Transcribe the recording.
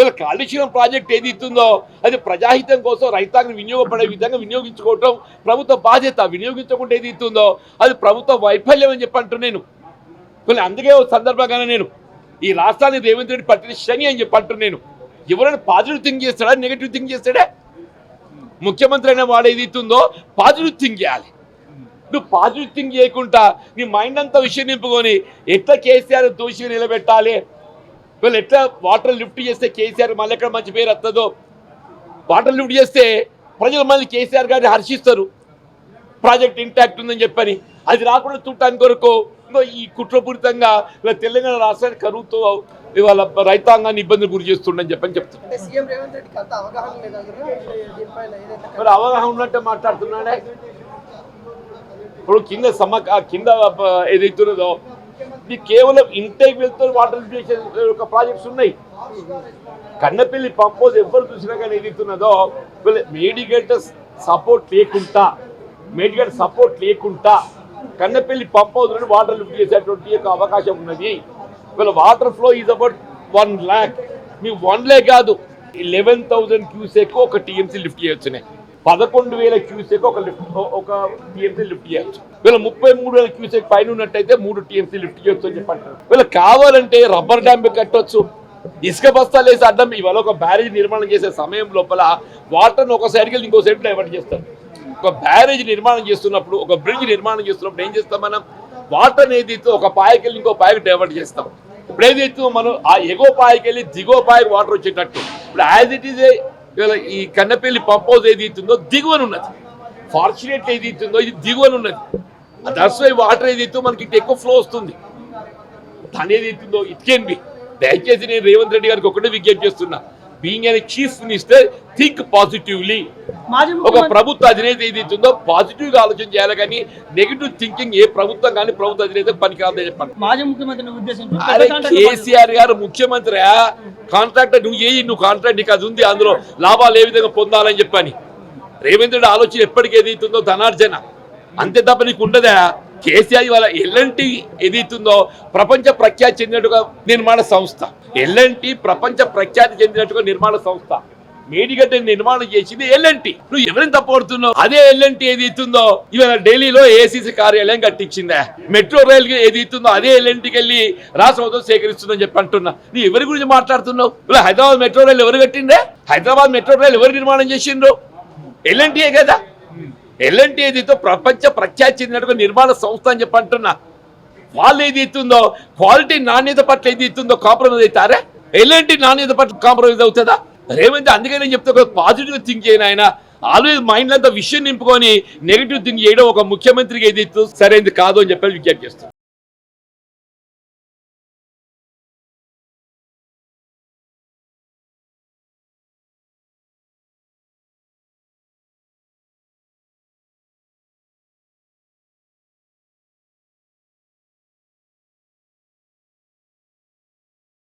వీళ్ళ కాళేశ్వరం ప్రాజెక్ట్ ఏది ఇస్తుందో అది ప్రజాహితం కోసం రైతాంగం వినియోగపడే విధంగా వినియోగించుకోవటం ప్రభుత్వ బాధ్యత. వినియోగించకుండా ఏది ఇస్తుందో అది ప్రభుత్వ వైఫల్యం అని చెప్పి అంటున్నాను. వీళ్ళు అందుకే ఒక సందర్భంగానే నేను ఈ రాష్ట్రాన్ని రేవంత్ రెడ్డి పట్టిన శని అని చెప్పి అంటున్నాను. ఎవరైనా పాజిటివ్ థింక్ చేస్తాడా, నెగిటివ్ థింక్ చేస్తాడా? ముఖ్యమంత్రి అయిన వాడు ఏది ఇస్తుందో పాజిటివ్ థింక్ చేయాలి. నువ్వు పాజిటివ్ థింక్ చేయకుండా నీ మైండ్ అంతా విషయం నింపుకొని ఎట్లా కేసీఆర్ దోషిగా నిలబెట్టాలి, వీళ్ళు ఎట్లా వాటర్ లిఫ్ట్ చేస్తే కేసీఆర్ మళ్ళీ ఎక్కడ మంచి పేరు వస్తుందో, వాటర్ లిఫ్ట్ చేస్తే ప్రజలు మళ్ళీ కేసీఆర్ గారిని హర్షిస్తారు ప్రాజెక్ట్ ఇంటాక్ట్ ఉందని చెప్పని. అది రాకుండా చూడటానికి కొరకు ఈ కుట్రపూరితంగా ఇలా తెలంగాణ రాష్ట్రానికి కరువుతో ఇవాళ రైతాంగాన్ని ఇబ్బందులు గురి చేస్తుండని చెప్పని చెప్తున్నారు. మరి అవగాహన ఉన్నట్టే మాట్లాడుతున్నాడే. ఇప్పుడు కింద కింద ఏదైతున్నదో ఇది కేవలం ఇంటేక్ వెళ్తూ వాటర్ ఒక ప్రాజెక్ట్స్ ఉన్నాయి. కన్నపల్లి పంప్ హౌస్ ఎవరు చూసినా కానీ ఏదైతున్నదో మేడిగేటర్ సపోర్ట్ లేకుండా కన్నపల్లి పంప్ హౌస్ నుండి వాటర్ లిఫ్ట్ చేసేటువంటి అవకాశం ఉన్నది. వీళ్ళ water flow is about 1 lakh. మీకు 1 lakh కాదు, 11,000 క్యూసెక్ ఒక టీఎంసీ లిఫ్ట్ చేయొచ్చునే. 11,000 క్యూసెక్ ఒక టీఎంసీ లిఫ్ట్ చేయొచ్చు. వీళ్ళ 33,000 క్యూసెక్ పైన ఉన్నట్టయితే 3 టీఎంసీ లిఫ్ట్ చేయొచ్చు అని చెప్పంటారు. వీళ్ళకి కావాలంటే రబ్బర్ డ్యామ్ కట్టొచ్చు, ఇసుక బస్తాలు వేసి అడ్డం. ఇవాళ ఒక బ్యారేజ్ నిర్మాణం చేసే సమయం లోపల వాటర్ని ఒక సైడ్కి వెళ్ళి ఇంకో సైడ్ డైవర్ట్ చేస్తారు. ఒక బ్యారేజ్ నిర్మాణం చేస్తున్నప్పుడు, ఒక బ్రిడ్జ్ నిర్మాణం చేస్తున్నప్పుడు ఏం చేస్తాం మనం? వాటర్ అనేది ఒక పాయకి వెళ్ళి ఇంకో పాయకి డైవర్ట్ చేస్తాం. ఇప్పుడు ఏదైతే మనం ఆ ఎగో పాయకి వెళ్ళి దిగో పాయకి వాటర్ వచ్చేటట్టు ఇప్పుడు యాజ్ ఇట్ ఈజ్ ఈ కన్నపల్లి పంప్ హౌస్ ఏది ఇస్తుందో దిగువన ఉన్నది, ఫార్చునేట్ ఏది ఇస్తుందో ఇది దిగువన ఉన్నది. దట్స్ వై వాటర్ ఏది ఇస్తుందో మనకి ఇటు ఎక్కువ ఫ్లో వస్తుంది. తను ఏది ఇస్తుందో ఇట్ కెన్ బి. దయచేసి నేను రేవంత్ రెడ్డి గారికి ఒకటే విజ్ఞప్తి చేస్తున్నా, being a chief minister think positively. ఒక ప్రభుత్వ అధినేత ఏది ఇస్తుందో పాజిటివ్ గా ఆలోచన చేయాలి, కానీ నెగిటివ్ థింకింగ్ ఏ ప్రభుత్వం కానీ ప్రభుత్వ అధినేత పనికిరాదని చెప్పండి. మాజీ ముఖ్యమంత్రి కేసీఆర్ గారు ముఖ్యమంత్రి, కాంట్రాక్టర్ నువ్వు కాంట్రాక్ట్ నీకు అది ఉంది, అందులో లాభాలు ఏ విధంగా పొందాలని చెప్పని. రేవంత్ రెడ్డి ఆలోచన ఎప్పటికీ ఏది ఇస్తుందో ధనార్జన, అంతే తప్ప నీకు ఉండదా? కేసీఆర్ వాళ్ళ ఎల్ఎన్టీ ఏదైతుందో ప్రపంచ ప్రఖ్యాతి చెందినట్టుగా నిర్మాణ సంస్థ, ఎల్ఎన్టీ ప్రపంచ ప్రఖ్యాతి చెందినట్టుగా నిర్మాణ సంస్థ. మేడిగడ్డ నిర్మాణం చేసింది ఎల్ఎన్టీ. నువ్వు ఎవరిని తప్పడుతున్నావు? అదే ఎల్ఎన్టీ ఏది ఇస్తుందో ఇవాళ ఢిల్లీలో ఏసీసీ కార్యాలయం కట్టించిందా? మెట్రో రైల్ ఏది ఇస్తుందో అదే ఎల్ఎన్టీకి వెళ్ళి రాష్ట్ర ప్రభుత్వం సేకరిస్తుందని చెప్పి అంటున్నా. నువ్వు ఎవరి గురించి మాట్లాడుతున్నావు? హైదరాబాద్ మెట్రో రైల్ ఎవరు కట్టిందే? హైదరాబాద్ మెట్రో రైల్ ఎవరు నిర్మాణం చేసిండ్రు? ఎల్ఎన్టీయే కదా. ఎల్ఎన్టీ ఏదైతే ప్రపంచ ప్రఖ్యాతి చెందినట్టుగా నిర్మాణ సంస్థ అని చెప్పి అంటున్నా. వాళ్ళు ఏది ఇస్తుందో క్వాలిటీ నాణ్యత పట్ల ఏది ఇస్తుందో కాంప్రమైజ్ అవుతారా? ఎల్ఎన్టీ నాణ్యత పట్ల కాంప్రమైజ్ అవుతుందా? రేవంత్ అందుకే నేను చెప్తా, పాజిటివ్ థింక్ చేయను. ఆయన ఆల్వేజ్ మైండ్ అంతా విషయం నింపుకొని నెగిటివ్ థింక్ చేయడం ఒక ముఖ్యమంత్రికి ఏది సరైనది కాదు అని చెప్పి విజ్ఞప్తి చేస్తాను.